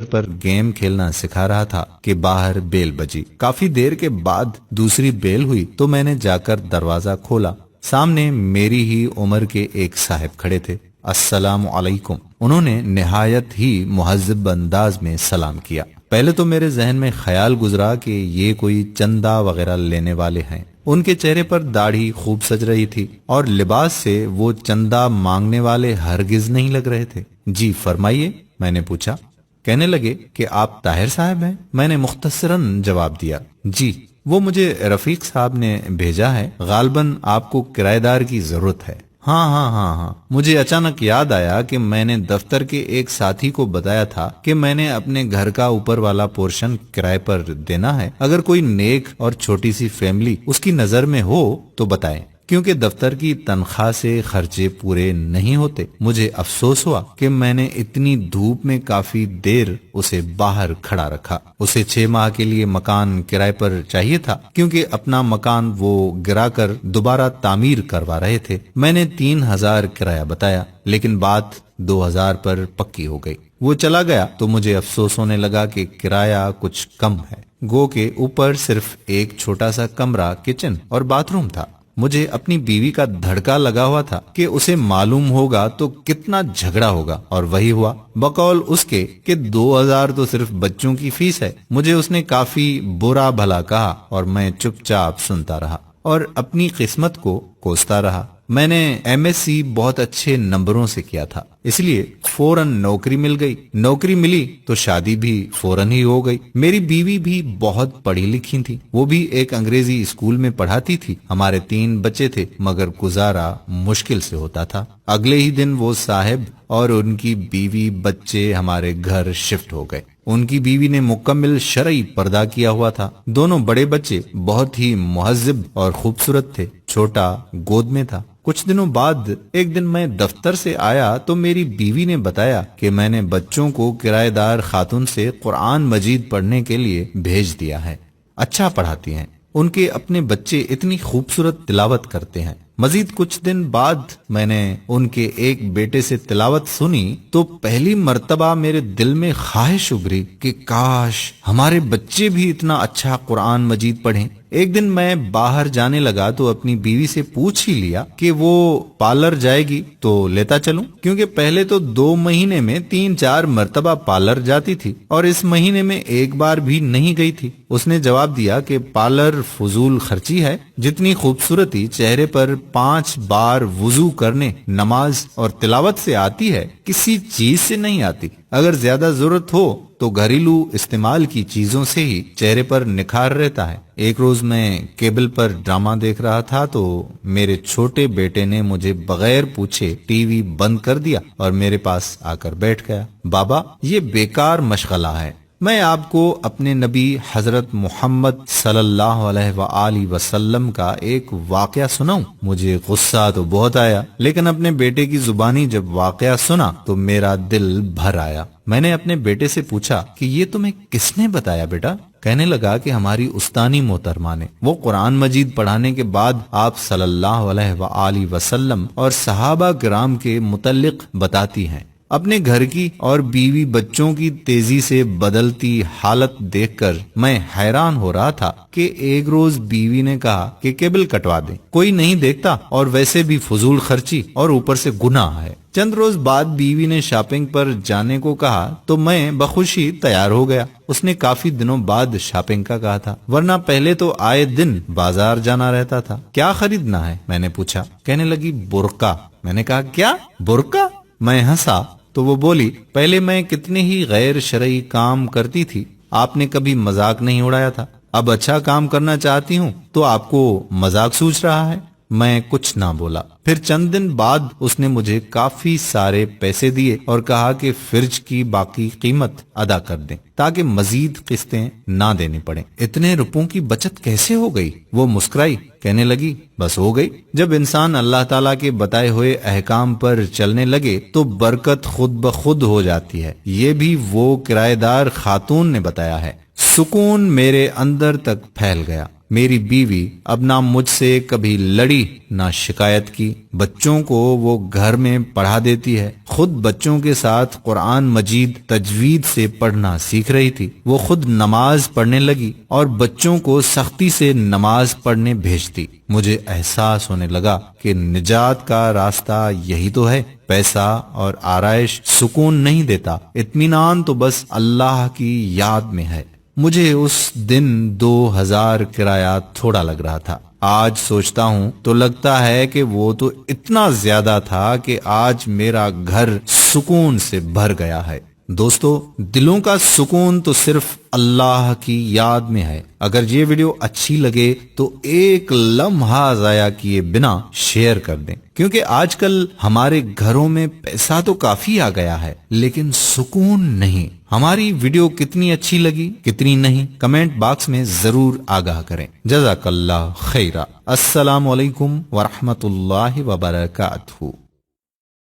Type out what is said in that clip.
پر game کھیلنا سکھا رہا تھا کہ باہر بیل بجی۔ کافی دیر کے بعد دوسری بیل ہوئی تو میں نے جا کر دروازہ کھولا۔ سامنے میری ہی عمر کے ایک صاحب کھڑے تھے۔ السلام علیکم، انہوں نے نہایت ہی مہذب انداز میں سلام کیا۔ پہلے تو میرے ذہن میں خیال گزرا کہ یہ کوئی چندہ وغیرہ لینے والے ہیں۔ ان کے چہرے پر داڑھی خوب سج رہی تھی اور لباس سے وہ چندہ مانگنے والے ہرگز نہیں لگ رہے تھے۔ جی فرمائیے، میں نے پوچھا۔ کہنے لگے کہ آپ طاہر صاحب ہیں؟ میں نے مختصراً جواب دیا، جی وہ مجھے رفیق صاحب نے بھیجا ہے، غالباً آپ کو کرایہ دار کی ضرورت ہے۔ ہاں، مجھے اچانک یاد آیا کہ میں نے دفتر کے ایک ساتھی کو بتایا تھا کہ میں نے اپنے گھر کا اوپر والا پورشن کرائے پر دینا ہے۔ اگر کوئی نیک اور چھوٹی سی فیملی اس کی نظر میں ہو تو بتائیں، کیونکہ دفتر کی تنخواہ سے خرچے پورے نہیں ہوتے۔ مجھے افسوس ہوا کہ میں نے اتنی دھوپ میں کافی دیر اسے باہر کھڑا رکھا۔ اسے 6 ماہ کے لیے مکان کرائے پر چاہیے تھا، کیونکہ اپنا مکان وہ گرا کر دوبارہ تعمیر کروا رہے تھے۔ میں نے 3000 کرایہ بتایا، لیکن بات 2000 پر پکی ہو گئی۔ وہ چلا گیا تو مجھے افسوس ہونے لگا کہ کرایہ کچھ کم ہے، گو کہ اوپر صرف ایک چھوٹا سا کمرہ، کچن اور باتھ روم تھا۔ مجھے اپنی بیوی کا دھڑکا لگا ہوا تھا کہ اسے معلوم ہوگا تو کتنا جھگڑا ہوگا، اور وہی ہوا۔ بقول اس کے کہ 2000 تو صرف بچوں کی فیس ہے۔ مجھے اس نے کافی برا بھلا کہا اور میں چپ چاپ سنتا رہا اور اپنی قسمت کو کوستا رہا۔ میں نے ایم ایس سی بہت اچھے نمبروں سے کیا تھا، اس لیے فوراً نوکری مل گئی۔ نوکری ملی تو شادی بھی فوراً ہی ہو گئی۔ میری بیوی بھی بہت پڑھی لکھی تھی، وہ بھی ایک انگریزی اسکول میں پڑھاتی تھی۔ ہمارے 3 بچے تھے، مگر گزارا مشکل سے ہوتا تھا۔ اگلے ہی دن وہ صاحب اور ان کی بیوی بچے ہمارے گھر شفٹ ہو گئے۔ ان کی بیوی نے مکمل شرعی پردہ کیا ہوا تھا۔ دونوں بڑے بچے بہت ہی مہذب اور خوبصورت تھے، چھوٹا گود میں تھا۔ کچھ دنوں بعد ایک دن میں دفتر سے آیا تو میری بیوی نے بتایا کہ میں نے بچوں کو کرایہ دار خاتون سے قرآن مجید پڑھنے کے لیے بھیج دیا ہے۔ اچھا پڑھاتی ہیں، ان کے اپنے بچے اتنی خوبصورت تلاوت کرتے ہیں۔ مزید کچھ دن بعد میں نے ان کے ایک بیٹے سے تلاوت سنی تو پہلی مرتبہ میرے دل میں خواہش ابھری کہ کاش ہمارے بچے بھی اتنا اچھا قرآن مجید پڑھیں۔ ایک دن میں باہر جانے لگا تو اپنی بیوی سے پوچھ ہی لیا کہ وہ پارلر جائے گی تو لیتا چلوں، کیونکہ پہلے تو 2 مہینے میں 3-4 مرتبہ پارلر جاتی تھی اور اس مہینے میں ایک بار بھی نہیں گئی تھی۔ اس نے جواب دیا کہ پارلر فضول خرچی ہے، جتنی خوبصورتی چہرے پر 5 بار وضو کرنے، نماز اور تلاوت سے آتی ہے کسی چیز سے نہیں آتی۔ اگر زیادہ ضرورت ہو تو گھریلو استعمال کی چیزوں سے ہی چہرے پر نکھار رہتا ہے۔ ایک روز میں کیبل پر ڈرامہ دیکھ رہا تھا تو میرے چھوٹے بیٹے نے مجھے بغیر پوچھے ٹی وی بند کر دیا اور میرے پاس آ کر بیٹھ گیا۔ بابا، یہ بیکار مشغلہ ہے، میں آپ کو اپنے نبی حضرت محمد صلی اللہ علیہ وآلہ وسلم کا ایک واقعہ سناؤں؟ مجھے غصہ تو بہت آیا، لیکن اپنے بیٹے کی زبانی جب واقعہ سنا تو میرا دل بھر آیا۔ میں نے اپنے بیٹے سے پوچھا کہ یہ تمہیں کس نے بتایا بیٹا؟ کہنے لگا کہ ہماری استانی محترمہ نے۔ وہ قرآن مجید پڑھانے کے بعد آپ صلی اللہ علیہ وآلہ وسلم اور صحابہ کرام کے متعلق بتاتی ہیں۔ اپنے گھر کی اور بیوی بچوں کی تیزی سے بدلتی حالت دیکھ کر میں حیران ہو رہا تھا کہ ایک روز بیوی نے کہا کہ کیبل کٹوا دیں، کوئی نہیں دیکھتا اور ویسے بھی فضول خرچی اور اوپر سے گناہ ہے۔ چند روز بعد بیوی نے شاپنگ پر جانے کو کہا تو میں بخوشی تیار ہو گیا۔ اس نے کافی دنوں بعد شاپنگ کا کہا تھا، ورنہ پہلے تو آئے دن بازار جانا رہتا تھا۔ کیا خریدنا ہے؟ میں نے پوچھا۔ کہنے لگی برقع۔ میں نے کہا کیا برقع؟ میں ہنسا تو وہ بولی، پہلے میں کتنے ہی غیر شرعی کام کرتی تھی، آپ نے کبھی مذاق نہیں اڑایا تھا، اب اچھا کام کرنا چاہتی ہوں تو آپ کو مذاق سوچ رہا ہے۔ میں کچھ نہ بولا۔ پھر چند دن بعد اس نے مجھے کافی سارے پیسے دیے اور کہا کہ فریج کی باقی قیمت ادا کر دیں تاکہ مزید قسطیں نہ دینی پڑیں۔ اتنے روپوں کی بچت کیسے ہو گئی؟ وہ مسکرائی، کہنے لگی بس ہو گئی۔ جب انسان اللہ تعالیٰ کے بتائے ہوئے احکام پر چلنے لگے تو برکت خود بخود ہو جاتی ہے۔ یہ بھی وہ کرایہ دار خاتون نے بتایا ہے۔ سکون میرے اندر تک پھیل گیا۔ میری بیوی اب نہ مجھ سے کبھی لڑی نہ شکایت کی، بچوں کو وہ گھر میں پڑھا دیتی ہے، خود بچوں کے ساتھ قرآن مجید تجوید سے پڑھنا سیکھ رہی تھی، وہ خود نماز پڑھنے لگی اور بچوں کو سختی سے نماز پڑھنے بھیجتی۔ مجھے احساس ہونے لگا کہ نجات کا راستہ یہی تو ہے۔ پیسہ اور آرائش سکون نہیں دیتا، اطمینان تو بس اللہ کی یاد میں ہے۔ مجھے اس دن 2000 کرایہ تھوڑا لگ رہا تھا، آج سوچتا ہوں تو لگتا ہے کہ وہ تو اتنا زیادہ تھا کہ آج میرا گھر سکون سے بھر گیا ہے۔ دوستو، دلوں کا سکون تو صرف اللہ کی یاد میں ہے۔ اگر یہ ویڈیو اچھی لگے تو ایک لمحہ ضائع کیے بنا شیئر کر دیں، کیونکہ آج کل ہمارے گھروں میں پیسہ تو کافی آ گیا ہے لیکن سکون نہیں۔ ہماری ویڈیو کتنی اچھی لگی کتنی نہیں، کمنٹ باکس میں ضرور آگاہ کریں۔ جزاک اللہ خیرہ۔ السلام علیکم ورحمۃ اللہ وبرکاتہ۔